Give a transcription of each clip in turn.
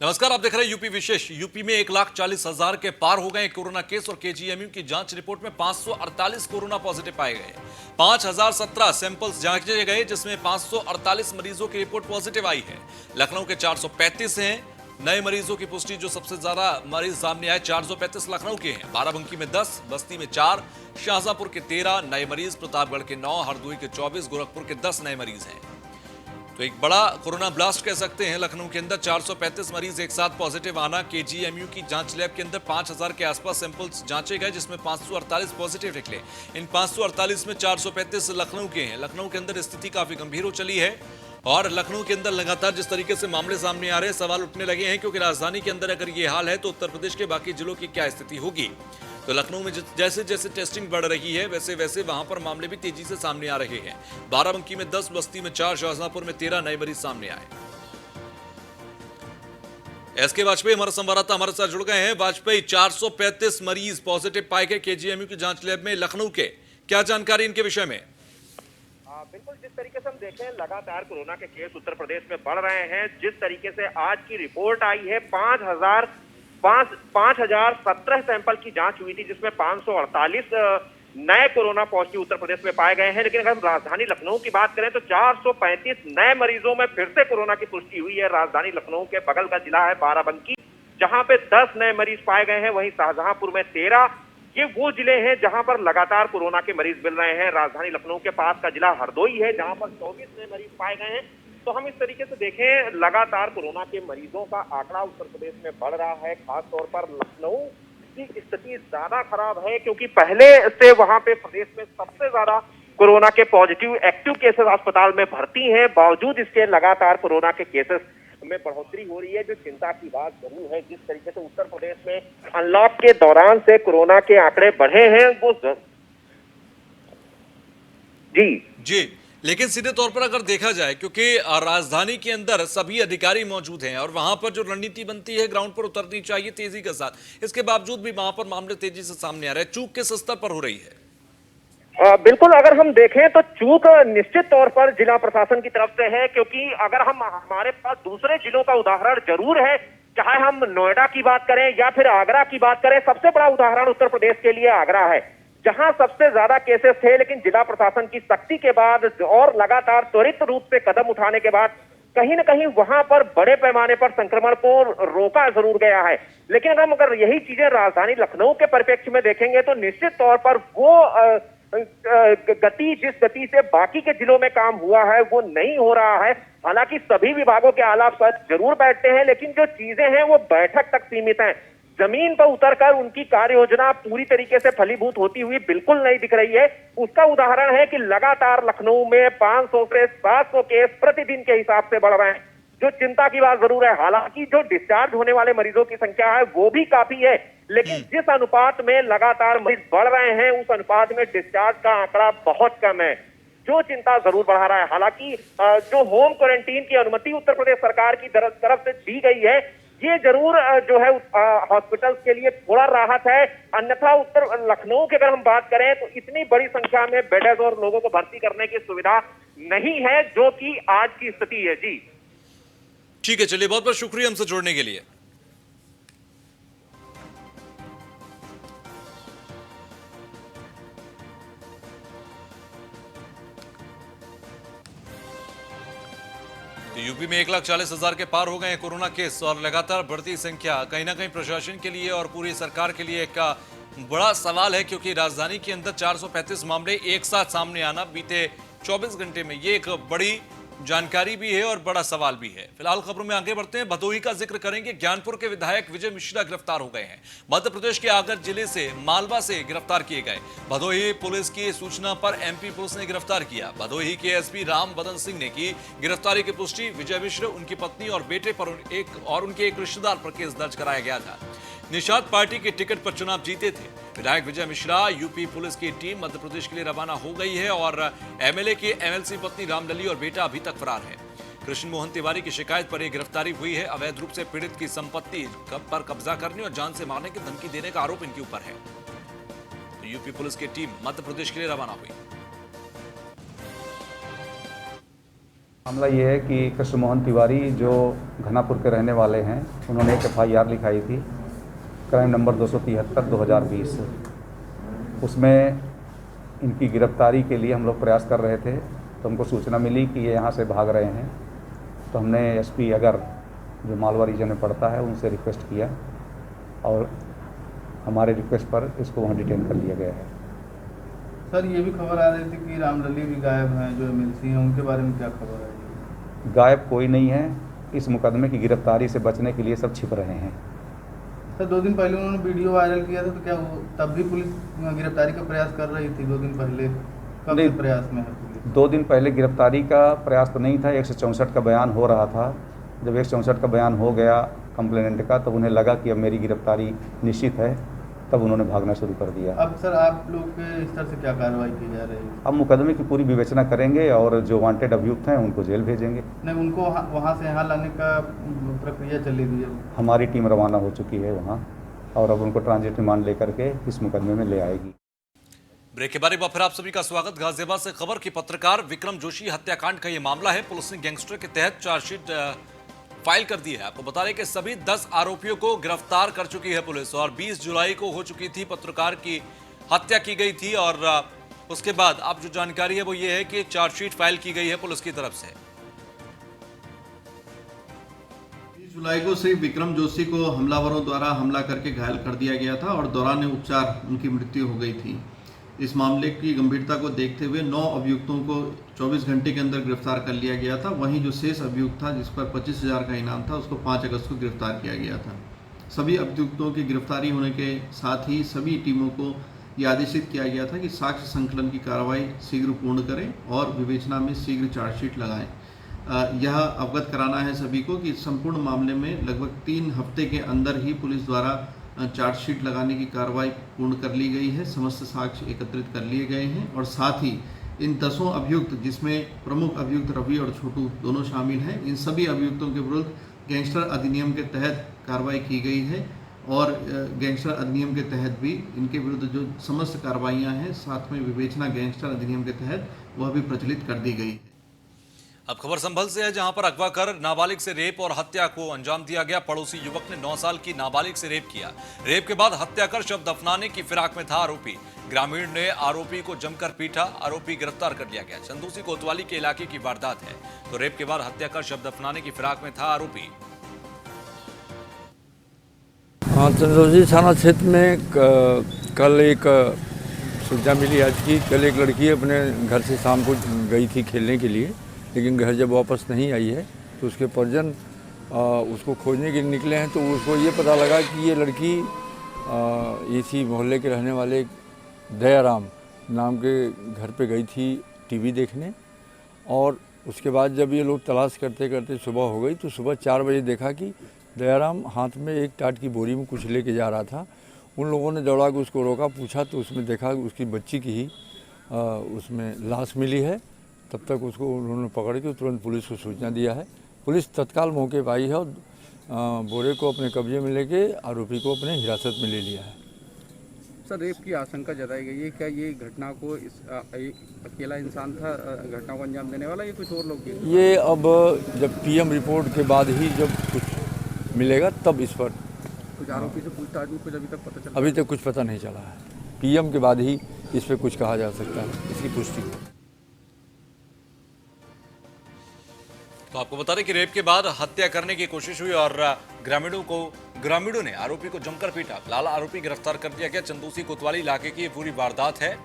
नमस्कार, आप देख रहे हैं यूपी विशेष। यूपी में 1,40,000 के पार हो गए कोरोना केस और केजीएमयू की जांच रिपोर्ट में 548 कोरोना पॉजिटिव पाए गए। 5,017 सैंपल्स जांचे गए, जिसमें 548 मरीजों की रिपोर्ट पॉजिटिव आई है। लखनऊ के 435 हैं नए मरीजों की पुष्टि। जो सबसे ज्यादा मरीज सामने आए 435 लखनऊ के हैं। बाराबंकी में 10, बस्ती में 4, शाहजहांपुर के 13 नए मरीज, प्रतापगढ़ के 9, हरदोई के 24, गोरखपुर के 10 नए मरीज हैं। तो एक बड़ा कोरोना ब्लास्ट कह सकते हैं। लखनऊ के अंदर 435 मरीज एक साथ पॉजिटिव आना। केजीएमयू की जांच लैब के अंदर 5,000 के आसपास सैंपल्स जांचे गए, जिसमें 548 पॉजिटिव निकले। इन 548 में 435 लखनऊ के हैं। लखनऊ के अंदर स्थिति काफी गंभीर हो चली है और लखनऊ के अंदर लगातार जिस तरीके से मामले सामने आ रहे हैं, सवाल उठने लगे हैं, क्योंकि राजधानी के अंदर अगर ये हाल है तो उत्तर प्रदेश के बाकी जिलों की क्या स्थिति होगी। तो लखनऊ में जैसे जैसे टेस्टिंग बढ़ रही है, वैसे वैसे वहां पर मामले भी तेजी से सामने आ रहे हैं। बाराबंकी में 10, बस्ती में 4, शाहजहांपुर में 13 नए मरीज सामने आए। एसके वाजपेयी हमारे संवाददाता हमारे साथ जुड़ गए हैं। वाजपेयी, 435 मरीज पॉजिटिव पाए गए केजीएमयू की जांच लैब में लखनऊ के, क्या जानकारी इनके विषय में? बिल्कुल, जिस तरीके से हम देखें लगातार कोरोना के केस उत्तर प्रदेश में बढ़ रहे हैं। जिस तरीके से आज की रिपोर्ट आई है, 5,017 सैंपल की जांच हुई थी, जिसमें 548 नए कोरोना पॉजिटिव उत्तर प्रदेश में पाए गए हैं। लेकिन अगर हम राजधानी लखनऊ की बात करें तो 435 नए मरीजों में फिर से कोरोना की पुष्टि हुई है। राजधानी लखनऊ के बगल का जिला है बाराबंकी, जहां पे 10 नए मरीज पाए गए हैं। वहीं शाहजहांपुर में 13। ये वो जिले हैं जहां पर लगातार कोरोना के मरीज मिल रहे हैं। राजधानी लखनऊ के पास का जिला हरदोई है, जहां पर 24 नए मरीज पाए गए हैं। तो हम इस तरीके से देखें, लगातार कोरोना के मरीजों का आंकड़ा उत्तर प्रदेश में बढ़ रहा है। खास तौर पर लखनऊ की स्थिति ज्यादा खराब है, क्योंकि पहले से वहां पे प्रदेश में सबसे ज्यादा कोरोना के पॉजिटिव एक्टिव केसेस अस्पताल में भर्ती हैं। बावजूद इसके लगातार कोरोना के केसेस में बढ़ोतरी हो रही है, जो चिंता की बात जरूर है। जिस तरीके से उत्तर प्रदेश में अनलॉक के दौरान से कोरोना के आंकड़े बढ़े हैं, वो जी, लेकिन सीधे तौर पर अगर देखा जाए, क्योंकि राजधानी के अंदर सभी अधिकारी मौजूद हैं और वहां पर जो रणनीति बनती है ग्राउंड पर उतरनी चाहिए तेजी के साथ, इसके बावजूद भी वहां पर मामले तेजी से सामने आ रहे हैं। चूक किस स्तर पर हो रही है? बिल्कुल, अगर हम देखें तो चूक निश्चित तौर पर जिला प्रशासन की तरफ से है, क्योंकि अगर हम हमारे पास दूसरे जिलों का उदाहरण जरूर है, चाहे हम नोएडा की बात करें या फिर आगरा की बात करें। सबसे बड़ा उदाहरण उत्तर प्रदेश के लिए आगरा है, जहां सबसे ज्यादा केसेस थे। लेकिन जिला प्रशासन की सख्ती के बाद और लगातार त्वरित रूप से कदम उठाने के बाद कहीं न कहीं वहां पर बड़े पैमाने पर संक्रमण को रोका जरूर गया है। लेकिन अगर यही चीजें राजधानी लखनऊ के परिप्रेक्ष्य में देखेंगे तो निश्चित तौर पर वो जिस गति से बाकी के जिलों में काम हुआ है वो नहीं हो रहा है। हालांकि सभी विभागों के आला अफसर जरूर बैठते हैं, लेकिन जो चीजें हैं वो बैठक तक सीमित हैं। जमीन पर उतरकर उनकी कार्य योजना पूरी तरीके से फलीभूत होती हुई बिल्कुल नहीं दिख रही है। उसका उदाहरण है कि लगातार लखनऊ में 500 से 700 केस प्रतिदिन के हिसाब से बढ़ रहे हैं, जो चिंता की बात जरूर है। हालांकि जो डिस्चार्ज होने वाले मरीजों की संख्या है वो भी काफी है, लेकिन जिस अनुपात में लगातार मरीज बढ़ रहे हैं, उस अनुपात में डिस्चार्ज का आंकड़ा बहुत कम है, जो चिंता जरूर बढ़ा रहा है। हालांकि जो होम क्वारंटीन की अनुमति उत्तर प्रदेश सरकार की तरफ से दी गई है, ये जरूर जो है हॉस्पिटल्स के लिए थोड़ा राहत है। अन्यथा उत्तर लखनऊ की अगर हम बात करें तो इतनी बड़ी संख्या में बेड्स और लोगों को भर्ती करने की सुविधा नहीं है, जो कि आज की स्थिति है। जी ठीक है, चलिए, बहुत बहुत शुक्रिया हमसे जुड़ने के लिए। यूपी में 1,40,000 के पार हो गए हैं कोरोना केस और लगातार बढ़ती संख्या कहीं ना कहीं प्रशासन के लिए और पूरी सरकार के लिए एक बड़ा सवाल है, क्योंकि राजधानी के अंदर 435 मामले एक साथ सामने आना बीते 24 घंटे में, ये एक बड़ी जानकारी भी है और बड़ा सवाल भी है। फिलहाल खबरों में आगे बढ़ते हैं। भदोही का जिक्र करेंगे। ज्ञानपुर के विधायक विजय मिश्रा गिरफ्तार हो गए हैं। मध्य प्रदेश के आगर जिले से मालवा से गिरफ्तार किए गए। भदोही पुलिस की सूचना पर एमपी पुलिस ने गिरफ्तार किया। भदोही के एसपी राम बदन सिंह ने की गिरफ्तारी की पुष्टि। विजय मिश्र, उनकी पत्नी और बेटे पर उनके एक रिश्तेदार पर केस दर्ज कराया गया था। निषाद पार्टी के टिकट पर चुनाव जीते थे। विधायक विजय मिश्रा, यूपी पुलिस की टीम मध्य प्रदेश के लिए रवाना हो गई है और एमएलए की एमएलसी पत्नी रामलली और बेटा अभी तक फरार है। कृष्ण मोहन तिवारी की शिकायत पर यह गिरफ्तारी हुई है। अवैध रूप से पीड़ित की संपत्ति पर कब्जा करने और जान से मारने की धमकी देने का आरोप इनके ऊपर है। यूपी पुलिस की टीम मध्य प्रदेश के लिए रवाना हुई। मामला ये है कि कृष्ण मोहन तिवारी जो घनापुर के रहने वाले हैं, उन्होंने एक FIR लिखाई थी, क्राइम नंबर 273/2020। उसमें इनकी गिरफ्तारी के लिए हम लोग प्रयास कर रहे थे, तो हमको सूचना मिली कि ये यहाँ से भाग रहे हैं। तो हमने SP अगर जो मालवा रीजन में पड़ता है उनसे रिक्वेस्ट किया और हमारे रिक्वेस्ट पर इसको वहाँ डिटेन कर लिया गया है। सर, ये भी खबर आ रही थी कि रामलली भी गायब हैं, जो MLC हैं, उनके बारे में क्या खबर है? गायब कोई नहीं है। इस मुकदमे की गिरफ्तारी से बचने के लिए सब छिप रहे हैं। सर, 2 दिन पहले उन्होंने वीडियो वायरल किया था, तो क्या वो तब भी पुलिस गिरफ्तारी का प्रयास कर रही थी? 2 दिन पहले कब से प्रयास में है पुलिस? 2 दिन पहले गिरफ्तारी का प्रयास तो नहीं था, 164 का बयान हो रहा था। जब 164 का बयान हो गया कंप्लेनेंट का, तब उन्हें लगा कि अब मेरी गिरफ्तारी निश्चित है, तब उन्होंने भागना शुरू कर दिया। अब सर, आप लोग के स्तर से क्या कार्रवाई की जा रही है? अब मुकदमे की पूरी विवेचना करेंगे और जो वांटेड अभियुक्त हैं उनको जेल भेजेंगे। नहीं, उनको वहाँ से यहाँ लाने का प्रक्रिया चली रही है। हमारी टीम रवाना हो चुकी है वहाँ, और अब उनको ट्रांजिट रिमांड लेकर के इस मुकदमे में ले आएगी। ब्रेक के बारे में फिर आप सभी का स्वागत। गाजियाबाद से खबर की पत्रकार विक्रम जोशी हत्याकांड का यह मामला है। पुलिस ने गैंगस्टर के तहत चार्जशीट फाइल कर दी है। आपको बता रहे कि सभी 10 आरोपियों को गिरफ्तार कर चुकी है पुलिस, और 20 जुलाई को हो चुकी थी पत्रकार की हत्या की गई थी, और उसके बाद अब जो जानकारी है वो ये है कि चार्जशीट फाइल की गई है पुलिस की तरफ से। 20 जुलाई को श्री विक्रम जोशी को हमलावरों द्वारा हमला करके घायल कर दिया गया था और दौरान उपचार उनकी मृत्यु हो गई थी। इस मामले की गंभीरता को देखते हुए 9 अभियुक्तों को 24 घंटे के अंदर गिरफ्तार कर लिया गया था। वहीं जो शेष अभियुक्त था, जिस पर 25,000 का इनाम था, उसको 5 अगस्त को गिरफ्तार किया गया था। सभी अभियुक्तों की गिरफ्तारी होने के साथ ही सभी टीमों को यह आदेशित किया गया था कि साक्ष्य संकलन की कार्रवाई शीघ्र पूर्ण करें और विवेचना में शीघ्र चार्जशीट लगाएं। यह अवगत कराना है सभी को कि संपूर्ण मामले में लगभग 3 हफ्ते के अंदर ही पुलिस द्वारा चार्जशीट लगाने की कार्रवाई पूर्ण कर ली गई है। समस्त साक्ष्य एकत्रित कर लिए गए हैं और साथ ही इन 10 अभियुक्त, जिसमें प्रमुख अभियुक्त रवि और छोटू दोनों शामिल हैं, इन सभी अभियुक्तों के विरुद्ध गैंगस्टर अधिनियम के तहत कार्रवाई की गई है और गैंगस्टर अधिनियम के तहत भी इनके विरुद्ध जो समस्त कार्रवाइयाँ हैं, साथ में विवेचना गैंगस्टर अधिनियम के तहत वह भी प्रचलित कर दी गई है। अब खबर संभल से है, जहां पर अगवा कर नाबालिग से रेप और हत्या को अंजाम दिया गया। पड़ोसी युवक ने 9 साल की नाबालिग से रेप किया। रेप के बाद हत्या कर शव दफनाने की फिराक में था आरोपी। ग्रामीण ने आरोपी को जमकर पीटा। आरोपी गिरफ्तार कर लिया गया। चंदूसी कोतवाली के इलाके की वारदात है। तो रेप के बाद हत्या कर शव दफनाने की फिराक में था आरोपी। हाँ, चंदौसी थाना क्षेत्र में कल एक सूचना मिली आज की। कल एक लड़की अपने घर से शाम को गई थी खेलने के लिए, लेकिन घर जब वापस नहीं आई है तो उसके परिजन उसको खोजने के लिए निकले हैं। तो उसको ये पता लगा कि ये लड़की इसी मोहल्ले के रहने वाले दयाराम नाम के घर पे गई थी टीवी देखने। और उसके बाद जब ये लोग तलाश करते करते सुबह हो गई, तो सुबह 4 बजे देखा कि दयाराम हाथ में एक टाट की बोरी में कुछ लेके जा रहा था। उन लोगों ने दौड़ा के उसको रोका, पूछा तो उसमें देखा कि उसकी बच्ची की ही उसमें लाश मिली है। तब तक उसको उन्होंने पकड़ के तुरंत पुलिस को सूचना दिया है। पुलिस तत्काल मौके पर आई है और बोरे को अपने कब्जे में लेके आरोपी को अपने हिरासत में ले लिया है। सर, रेप की आशंका जताई गई है। क्या ये घटना को अकेला इंसान था घटना को अंजाम देने वाला, या कुछ और लोग? ये अब जब PM रिपोर्ट के बाद ही जब कुछ मिलेगा तब इस पर कुछ आरोपी से पूछताछ में कुछ अभी तक पता चला? अभी तक कुछ पता नहीं चला है। PM के बाद ही इस पर कुछ कहा जा सकता है, इसकी पुष्टि। तो आपको बता दें कि रेप के बाद हत्या करने की कोशिश हुई और ग्रामीणों ने आरोपी को जमकर पीटा। फिलहाल आरोपी गिरफ्तार कर दिया गया। चंदूसी कोतवाली इलाके की ये पूरी वारदात है।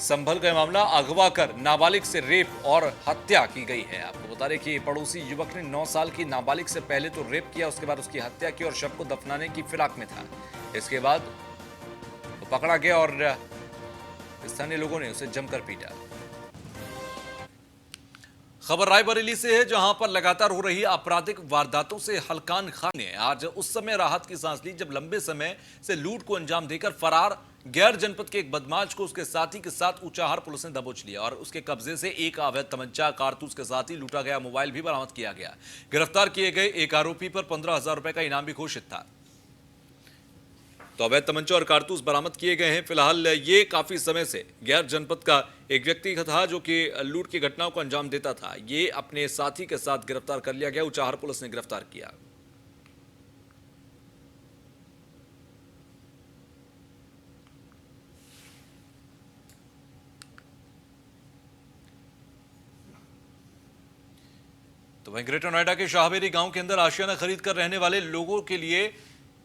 संभल का मामला, अगवा कर नाबालिग से रेप और हत्या की गई है। आपको बता दें कि पड़ोसी युवक ने 9 साल की नाबालिग से पहले तो रेप किया, उसके बाद उसकी हत्या की और शव को दफनाने की फिराक में था। इसके बाद वो पकड़ा गया और स्थानीय लोगों ने उसे जमकर पीटा। खबर रायबरेली से है, जहां पर लगातार हो रही आपराधिक वारदातों से हलकान खान ने आज उस समय राहत की सांस ली जब लंबे समय से लूट को अंजाम देकर फरार गैर जनपद के एक बदमाश को उसके साथी के साथ ऊंचाहार पुलिस ने दबोच लिया और उसके कब्जे से एक अवैध तमंचा, कारतूस के साथ ही लूटा गया मोबाइल भी बरामद किया गया। गिरफ्तार किए गए एक आरोपी पर 15,000 रुपए का इनाम भी घोषित था। तो अवैध तमंचा और कारतूस बरामद किए गए हैं। फिलहाल ये काफी समय से गैर जनपद का एक व्यक्ति था जो कि लूट की घटनाओं को अंजाम देता था। ये अपने साथी के साथ गिरफ्तार कर लिया गया। ऊंचाहार पुलिस ने गिरफ्तार किया। तो वहीं ग्रेटर नोएडा के शाहबेरी गांव के अंदर आशियाना खरीद कर रहने वाले लोगों के लिए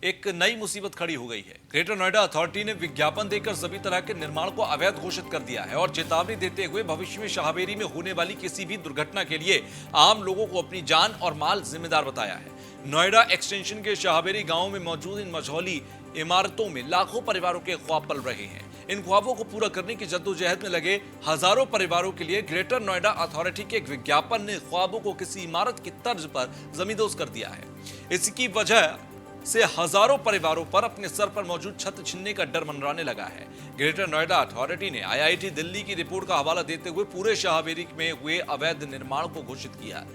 एक नई मुसीबत खड़ी हो गई है। ग्रेटर नोएडा अथॉरिटी ने विज्ञापन देकर सभी तरह के निर्माण को अवैध घोषित कर दिया है और चेतावनी देते हुए भविष्य में शाहबेरी में होने वाली किसी भी दुर्घटना के लिए आम लोगों को अपनी जान और माल जिम्मेदार बताया है। नोएडा एक्सटेंशन के शाहबेरी गांव में मौजूद इन मझौली इमारतों में लाखों परिवारों के ख्वाब पल रहे हैं। इन ख्वाबों को पूरा करने की जद्दोजहद में लगे हजारों परिवारों के लिए ग्रेटर नोएडा अथॉरिटी के एक विज्ञापन ने ख्वाबों को किसी इमारत की तर्ज पर जमींदोज कर दिया है। इसकी वजह से हजारों परिवारों पर अपने सर पर मौजूद छत छीनने का डर मंडराने लगा है। ग्रेटर नोएडा अथॉरिटी ने IIT दिल्ली की रिपोर्ट का हवाला देते हुए पूरे शाहबेरी में हुए अवैध निर्माण को घोषित किया।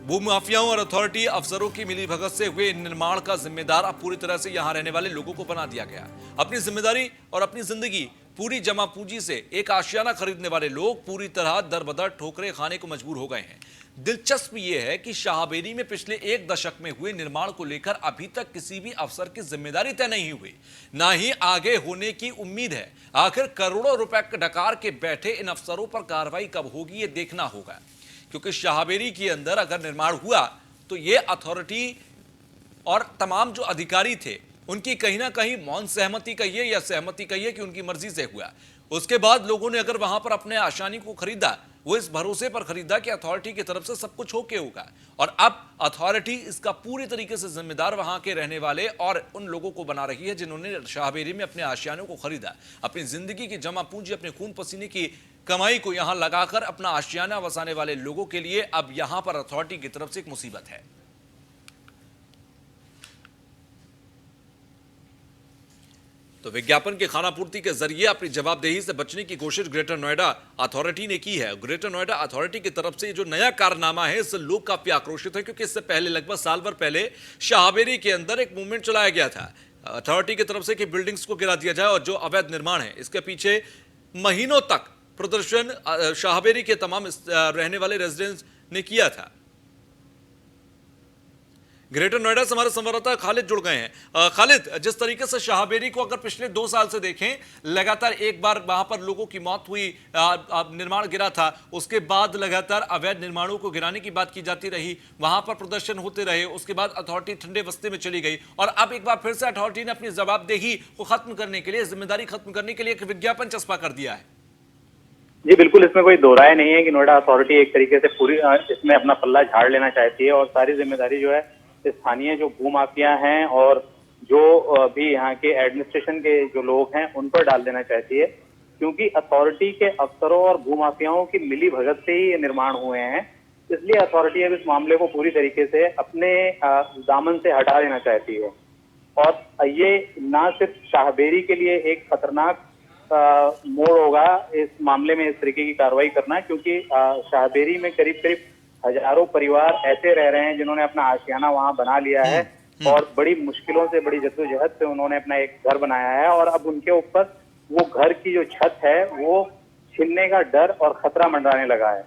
भूमाफियाओं और अथॉरिटी अफसरों की मिलीभगत से हुए निर्माण का जिम्मेदार अब पूरी तरह से यहां रहने वाले लोगों को बना दिया गया। अपनी जिम्मेदारी और अपनी जिंदगी पूरी जमा पूंजी से एक आशियाना खरीदने वाले लोग पूरी तरह दरबदर ठोकरें खाने को मजबूर हो गए हैं। दिलचस्प यह है कि शाहबेरी में पिछले एक दशक में हुए निर्माण को लेकर अभी तक किसी भी अफसर की जिम्मेदारी तय नहीं हुई, ना ही आगे होने की उम्मीद है। आखिर करोड़ों रुपए डकार के बैठे इन अफसरों पर कार्रवाई कब होगी, ये देखना होगा, क्योंकि शाहबेरी के अंदर अगर निर्माण हुआ तो ये अथॉरिटी और तमाम जो अधिकारी थे उनकी कहीं ना कहीं मौन सहमति कहिए या सहमति कहिए कि उनकी मर्जी से हुआ। उसके बाद लोगों ने अगर वहां पर अपने आसानी को खरीदा, वो इस भरोसे पर खरीदा कि अथॉरिटी की तरफ से सब कुछ होके होगा, और अब अथॉरिटी इसका पूरी तरीके से जिम्मेदार वहां के रहने वाले और उन लोगों को बना रही है जिन्होंने शाहबेरी में अपने आशियानों को खरीदा। अपनी जिंदगी की जमा पूंजी, अपने खून पसीने की कमाई को यहां लगाकर अपना आशियाना बसाने वाले लोगों के लिए अब यहां पर अथॉरिटी की तरफ से एक मुसीबत है। तो विज्ञापन के खानापूर्ति के जरिए अपनी जवाबदेही से बचने की कोशिश ग्रेटर नोएडा अथॉरिटी ने की है। ग्रेटर नोएडा अथॉरिटी की तरफ से जो नया कारनामा है, इससे लोग काफी आक्रोशित है, क्योंकि इससे पहले लगभग साल भर पहले शाहबेरी के अंदर एक मूवमेंट चलाया गया था अथॉरिटी की तरफ से कि बिल्डिंग्स को गिरा दिया जाए और जो अवैध निर्माण है इसके पीछे महीनों तक प्रदर्शन शाहबेरी के तमाम रहने वाले रेजिडेंट्स ने किया था। ग्रेटर नोएडा से हमारे संवाददाता खालिद जुड़ गए हैं। खालिद, जिस तरीके से शाहबेरी को अगर पिछले 2 साल से देखें, लगातार एक बार वहां पर लोगों की मौत हुई, निर्माण गिरा था, उसके बाद लगातार अवैध निर्माणों को गिराने की बात की जाती रही, वहां पर प्रदर्शन होते रहे, उसके बाद अथॉरिटी ठंडे बस्ते में चली गई और अब एक बार फिर से अथॉरिटी ने अपनी जवाबदेही को खत्म करने के लिए, जिम्मेदारी खत्म करने के लिए एक विज्ञापन चस्पा कर दिया है। जी बिल्कुल, इसमें कोई दो राय नहीं है कि नोएडा अथॉरिटी एक तरीके से पूरी इसमें अपना पल्ला झाड़ लेना चाहती है और सारी जिम्मेदारी जो है स्थानीय जो भूमाफिया हैं और जो भी यहाँ के एडमिनिस्ट्रेशन के जो लोग हैं उन पर डाल देना चाहती है, क्योंकि अथॉरिटी के अफसरों और भूमाफियाओं की मिली भगत से ही ये निर्माण हुए हैं। इसलिए अथॉरिटी अब इस मामले को पूरी तरीके से अपने दामन से हटा देना चाहती है। और ये ना सिर्फ शाहबेरी के लिए एक खतरनाक मोड़ होगा इस मामले में इस तरीके की कार्रवाई करना, क्योंकि शाहबेरी में करीब करीब हजारों परिवार ऐसे रह रहे हैं जिन्होंने अपना आशियाना वहां बना लिया है और बड़ी मुश्किलों से, बड़ी जद्दोजहद से उन्होंने अपना एक घर बनाया है और अब उनके ऊपर वो घर की जो छत है वो छीनने का डर और खतरा मंडराने लगा है।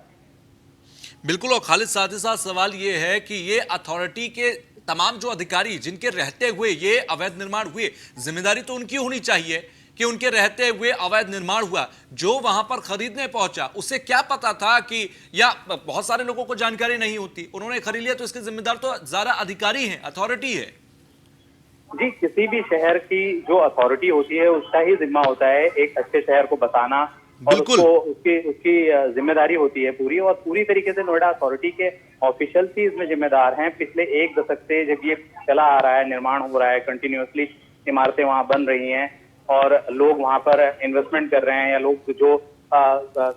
बिल्कुल, और खालिद साथ ही साथ सवाल ये है कि ये अथॉरिटी के तमाम जो अधिकारी जिनके रहते हुए ये अवैध निर्माण हुए, जिम्मेदारी तो उनकी होनी चाहिए कि उनके रहते हुए अवैध निर्माण हुआ। जो वहां पर खरीदने पहुंचा उसे क्या पता था कि, या बहुत सारे लोगों को जानकारी नहीं होती, उन्होंने खरीद लिया तो इसके जिम्मेदार तो ज्यादा अधिकारी हैं, अथॉरिटी है। जी, किसी भी शहर की जो अथॉरिटी होती है उसका ही जिम्मा होता है एक अच्छे शहर को बताना और उसकी जिम्मेदारी होती है पूरी, और पूरी तरीके से नोएडा अथॉरिटी के ऑफिशियल्स ही इसमें जिम्मेदार हैं। पिछले एक दशक से जब ये चला आ रहा है, निर्माण हो रहा है, कंटिन्यूअसली इमारतें वहां बन रही हैं और लोग वहां पर इन्वेस्टमेंट कर रहे हैं, या लोग जो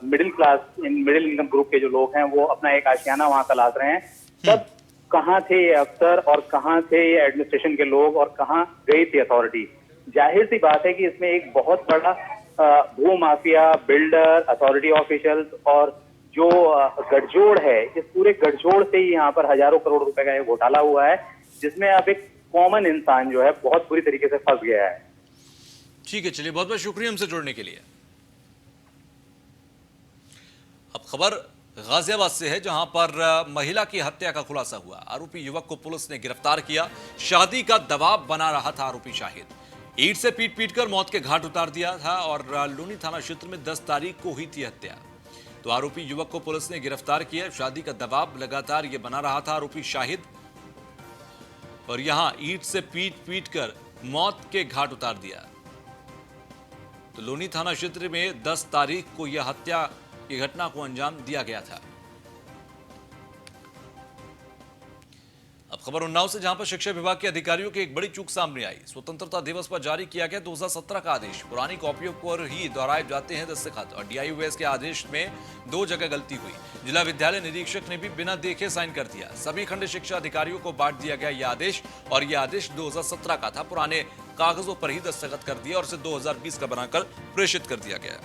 middle class middle income group के जो लोग हैं वो अपना एक आशियाना वहां तलाश रहे हैं। तब कहाँ थे ये अफसर और कहाँ थे ये एडमिनिस्ट्रेशन के लोग और कहाँ गई थी अथॉरिटी? जाहिर सी बात है कि इसमें एक बहुत बड़ा भू माफिया, बिल्डर, अथॉरिटी ऑफिशियल्स और जो गठजोड़ है, इस पूरे गठजोड़ से ही यहाँ पर हजारों करोड़ रुपए का ये घोटाला हुआ है, जिसमें अब एक कॉमन इंसान जो है बहुत बुरी तरीके से फंस गया है। ठीक है, चलिए, बहुत बहुत शुक्रिया हमसे जुड़ने के लिए। अब खबर गाजियाबाद से है, जहां पर महिला की हत्या का खुलासा हुआ। आरोपी युवक को पुलिस ने गिरफ्तार किया। शादी का दबाव बना रहा था आरोपी शाहिद। ईंट से पीट कर मौत के घाट उतार दिया था और लूनी थाना क्षेत्र में 10 तारीख को हुई थी हत्या। तो आरोपी युवक को पुलिस ने गिरफ्तार किया। शादी का दबाव लगातार ये बना रहा था आरोपी शाहिद, और यहां ईंट से पीट कर मौत के घाट उतार दिया। तो लोनी थाना क्षेत्र में 10 तारीख को यह हत्या की घटना को अंजाम दिया गया था। अब खबर उन्नाव से, जहां पर शिक्षा विभाग के अधिकारियों की एक बड़ी चूक सामने आई। स्वतंत्रता दिवस पर जारी किया गया 2017 का आदेश। पुरानी कॉपियों पर ही दोहराए जाते हैं दस्तखत, और डीआईयूएस के आदेश में 2 जगह गलती हुई। जिला विद्यालय निरीक्षक ने भी बिना देखे साइन कर दिया। सभी खंड शिक्षा अधिकारियों को बांट दिया गया यह आदेश, और यह आदेश 2017 का था। पुराने कागजों पर ही दस्तखत कर दिया और इसे 2020 का बनाकर प्रेषित कर दिया गया।